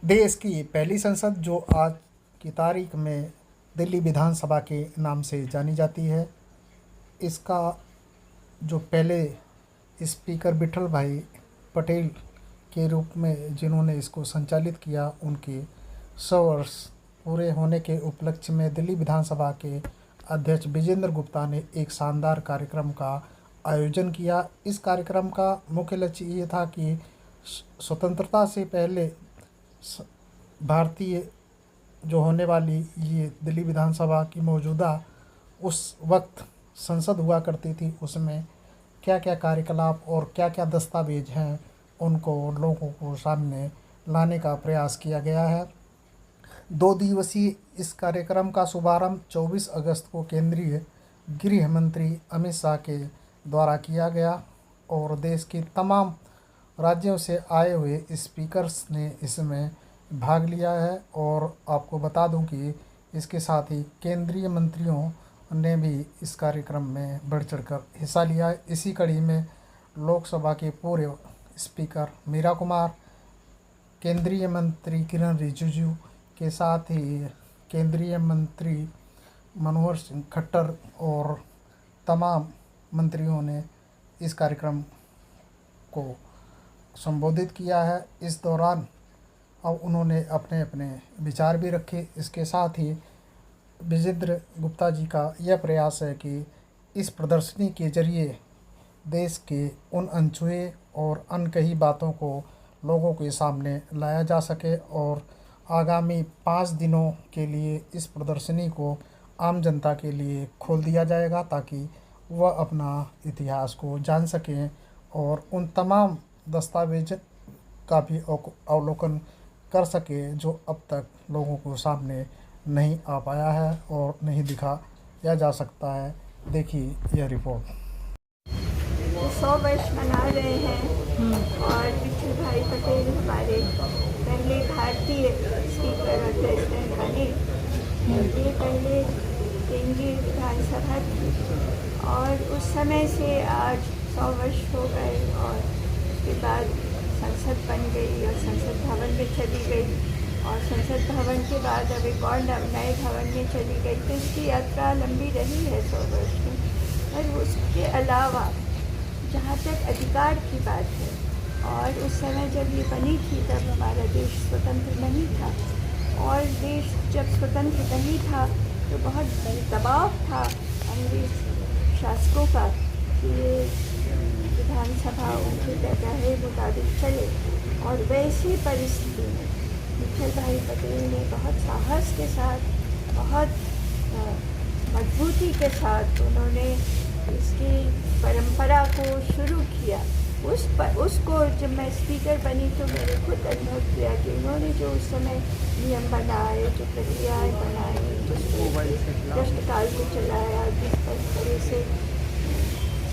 देश की पहली संसद जो आज की तारीख में दिल्ली विधानसभा के नाम से जानी जाती है, इसका जो पहले स्पीकर विठल भाई पटेल के रूप में जिन्होंने इसको संचालित किया, उनके 100 वर्ष पूरे होने के उपलक्ष्य में दिल्ली विधानसभा के अध्यक्ष विजेंद्र गुप्ता ने एक शानदार कार्यक्रम का आयोजन किया। इस कार्यक्रम का मुख्य लक्ष्य ये था कि स्वतंत्रता से पहले भारतीय जो होने वाली ये दिल्ली विधानसभा की मौजूदा उस वक्त संसद हुआ करती थी, उसमें क्या क्या कार्यकलाप और क्या क्या दस्तावेज हैं उनको लोगों को सामने लाने का प्रयास किया गया है। 2 दिवसीय इस कार्यक्रम का शुभारंभ 24 अगस्त को केंद्रीय गृह मंत्री अमित शाह के द्वारा किया गया और देश के तमाम राज्यों से आए हुए स्पीकर्स ने इसमें भाग लिया है। और आपको बता दूं कि इसके साथ ही केंद्रीय मंत्रियों ने भी इस कार्यक्रम में बढ़ चढ़कर हिस्सा लिया है। इसी कड़ी में लोकसभा के पूर्व स्पीकर मीरा कुमार, केंद्रीय मंत्री किरण रिजिजू के साथ ही केंद्रीय मंत्री मनोहर सिंह खट्टर और तमाम मंत्रियों ने इस कार्यक्रम को संबोधित किया है। इस दौरान अब उन्होंने अपने अपने विचार भी रखे। इसके साथ ही विजेंद्र गुप्ता जी का यह प्रयास है कि इस प्रदर्शनी के जरिए देश के उन अनछुए और अनकही बातों को लोगों के सामने लाया जा सके और आगामी 5 दिनों के लिए इस प्रदर्शनी को आम जनता के लिए खोल दिया जाएगा ताकि वह अपना इतिहास को जान सकें और उन तमाम दस्तावेज का भी अवलोकन कर सके जो अब तक लोगों को सामने नहीं आ पाया है और नहीं दिखाया जा सकता है। देखिए यह रिपोर्ट। 100 वर्ष मना रहे हैं और विठल भाई पटेल हमारे पहले भारतीय स्पीकर और प्रेसिडेंट बने। ये पहले केंद्रीय विधानसभा थी और उस समय से आज 100 वर्ष हो गए और उसके बाद संसद बन गई और संसद भवन में चली गई और संसद भवन के बाद अब एक और नए भवन में चली गई। तो इसकी यात्रा लंबी रही है 100 वर्ष में। और उसके अलावा जहाँ तक अधिकार की बात है, और उस समय जब ये बनी थी तब हमारा देश स्वतंत्र नहीं था और देश जब स्वतंत्र नहीं था तो बहुत दबाव था अंग्रेज शासकों का कि विधानसभा उनके कहे मुताबिक चले। और वैसी परिस्थिति में विठल भाई पटेल ने बहुत साहस के साथ, बहुत मजबूती के साथ उन्होंने इसकी परंपरा को शुरू किया। उसको जब मैं स्पीकर बनी तो मैंने खुद अनुभव किया कि उन्होंने जो उस समय नियम बनाए, जो प्रक्रियाएँ बनाई, जिस प्रश्नकाल को चलाया, जिस तरह से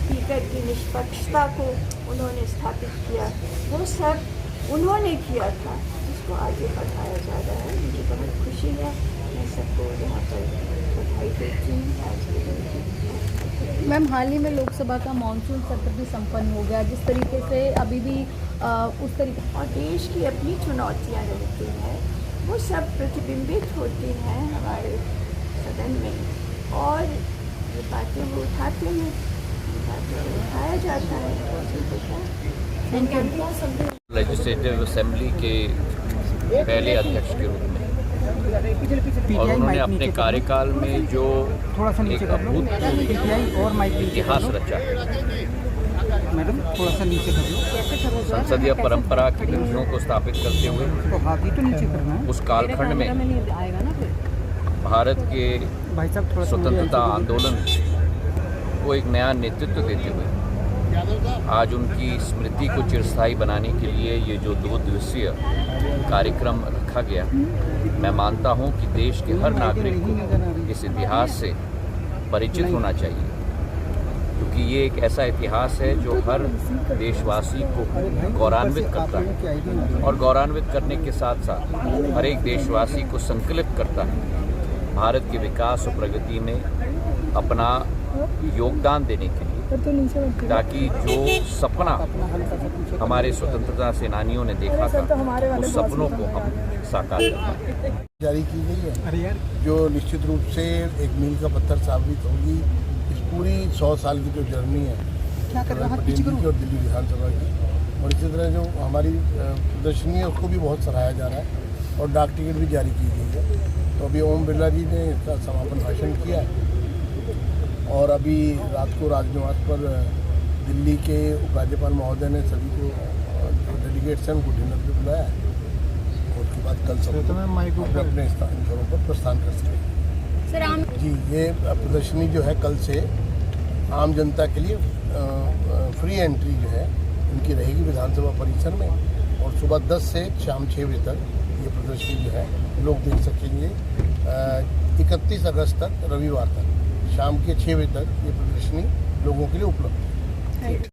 स्पीकर की निष्पक्षता को उन्होंने स्थापित किया, वो सब उन्होंने किया था, इसको आगे बढ़ाया जा रहा है। मुझे बहुत खुशी है। मैं सबको यहाँ पर बधाई देती हूँ आज के दिन। मैम, हाल ही में लोकसभा का मानसून सत्र भी संपन्न हो गया, जिस तरीके से अभी भी उस तरीके और देश की अपनी चुनौतियाँ रहती हैं, वो सब प्रतिबिंबित होती हैं हमारे सदन में और ये बातें वो उठाते हैं, उठाया जाता है। लेजिस्लेटिव असेंबली के पहले अध्यक्ष के रूप में और उन्होंने अपने कार्यकाल में जो एक अभूतपूर्व इतिहास रचा संसदीय परंपरा की नीतियों को स्थापित करते हुए उस कालखंड में भारत के स्वतंत्रता आंदोलन को एक नया नेतृत्व देते हुए आज उनकी स्मृति को चिरस्थायी बनाने के लिए ये जो 2 दिवसीय कार्यक्रम रखा गया, मैं मानता हूँ कि देश के हर नागरिक को इस इतिहास से परिचित होना चाहिए, क्योंकि ये एक ऐसा इतिहास है जो हर देशवासी को गौरवान्वित करता है और गौरवान्वित करने के साथ साथ हर एक देशवासी को संकल्पित करता है भारत के विकास और प्रगति में अपना योगदान देने के लिए, ताकि जो सपना हमारे स्वतंत्रता सेनानियों ने देखा था उस सपनों को हम साकार कर पाएं। जारी की गई है जो निश्चित रूप से एक मील का पत्थर साबित होगी इस पूरी 100 साल की जो जर्नी है पटेल की और दिल्ली विधानसभा की। और इसी तरह जो हमारी प्रदर्शनी है उसको भी बहुत सराहा जा रहा है और डाक टिकट भी जारी की गई है। तो अभी ओम बिरला जी ने इसका समापन भाषण किया और अभी रात को राजनिवास पर दिल्ली के उपराज्यपाल महोदय ने सभी को डेलीगेट्स हैं उनको डिनर पे बुलाया है। और उसके बाद कल सब अपने स्थानों पर प्रस्थान कर सकेंगे। जी, ये प्रदर्शनी जो है कल से आम जनता के लिए फ्री एंट्री जो है उनकी रहेगी विधानसभा परिसर में और सुबह 10 से शाम 6 बजे तक ये प्रदर्शनी जो है लोग देख सकेंगे। 31 अगस्त तक रविवार तक शाम के 6 बजे तक ये प्रदर्शनी लोगों के लिए उपलब्ध है।